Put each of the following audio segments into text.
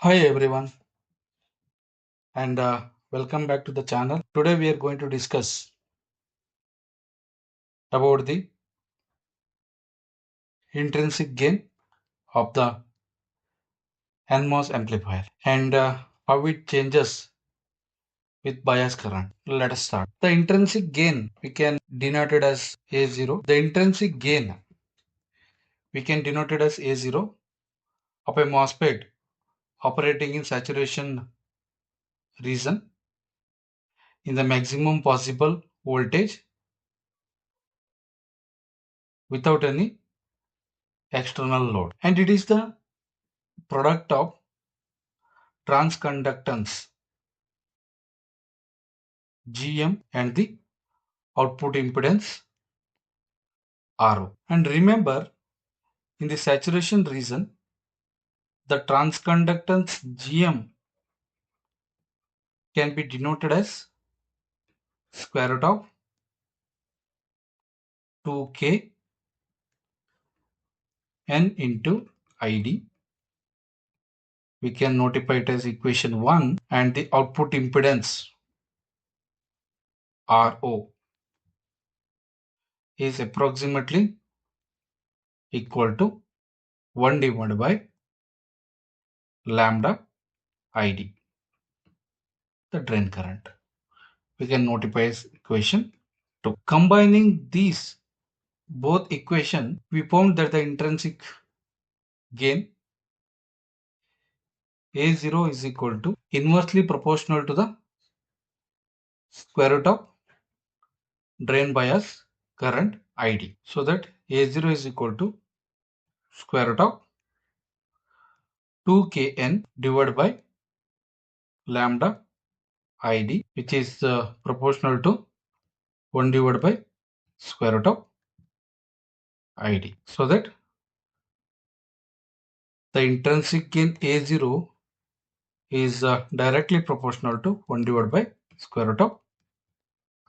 Hi everyone, and welcome back to the channel. Today we are going to discuss about the intrinsic gain of the NMOS amplifier and how it changes with bias current. Let us start. The intrinsic gain we can denote it as A0. The intrinsic gain we can denote it as A0 of a MOSFET operating in saturation region in the maximum possible voltage without any external load, and it is the product of transconductance GM and the output impedance RO. And remember, in the saturation region, the transconductance GM can be denoted as square root of 2K N into ID. We can notify it as equation 1, and the output impedance RO is approximately equal to 1 divided by lambda ID, the drain current. We can notify as equation 2. Combining these both equation, we found that the intrinsic gain A0 is equal to inversely proportional to the square root of drain bias current ID. So that A0 is equal to square root of 2Kn divided by lambda ID, which is proportional to 1 divided by square root of ID. So that the intrinsic gain A0 is directly proportional to 1 divided by square root of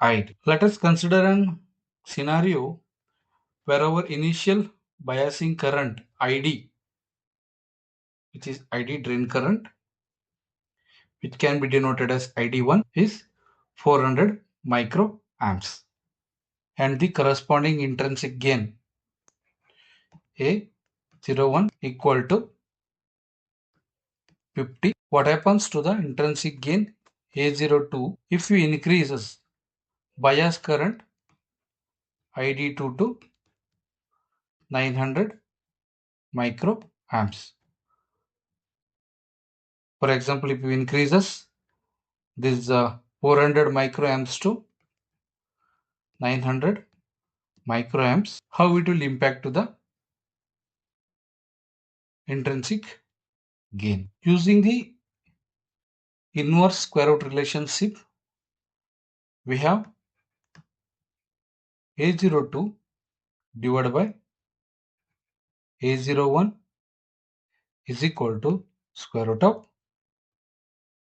ID. Let us consider an scenario where our initial biasing current ID, which is ID drain current, which can be denoted as ID1, is 400 microamps, and the corresponding intrinsic gain A01 equal to 50. What happens to the intrinsic gain A02 if we increases bias current ID2 to 900 microamps? For example, if we increases this 400 microamps to 900 microamps, how it will impact to the intrinsic gain? Using the inverse square root relationship, we have A02 divided by A01 is equal to square root of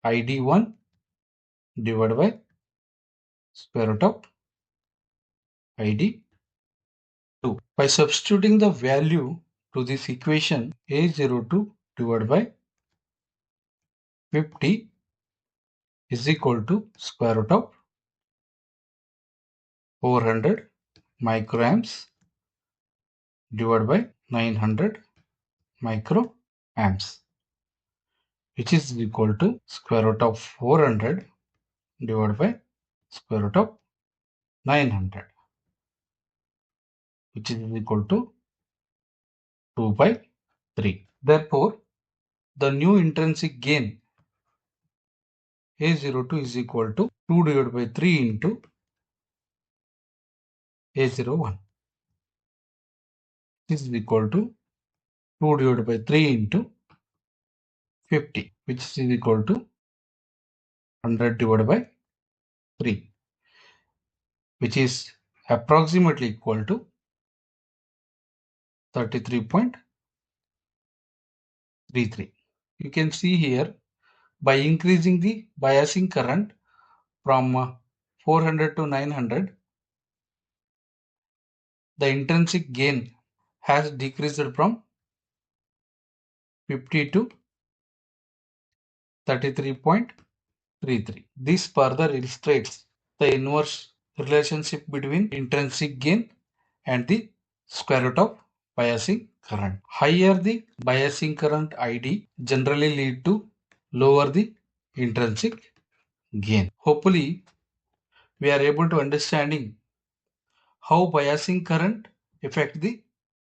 ID1 divided by square root of ID2. By substituting the value to this equation, A02 divided by 50 is equal to square root of 400 microamps divided by 900 microamps, which is equal to square root of 400 divided by square root of 900, which is equal to 2 by 3. Therefore, the new intrinsic gain A02 is equal to 2 divided by 3 into A01. This is equal to 2 divided by 3 into 50, which is equal to 100 divided by 3, which is approximately equal to 33.33. You can see here, by increasing the biasing current from 400 to 900, the intrinsic gain has decreased from 50 to 33.33. This further illustrates the inverse relationship between intrinsic gain and the square root of biasing current. Higher the biasing current ID generally lead to lower the intrinsic gain. Hopefully, we are able to understanding how biasing current affect the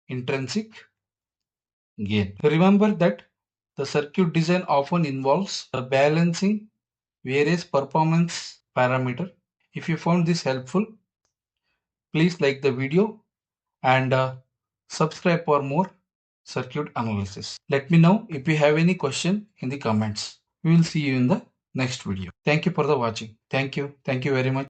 intrinsic gain. Remember that the circuit design often involves the balancing various performance parameter. If you found this helpful, please like the video and subscribe for more circuit analysis. Let me know if you have any question in the comments. We will see you in the next video. Thank you for the watching. Thank you. Thank you very much.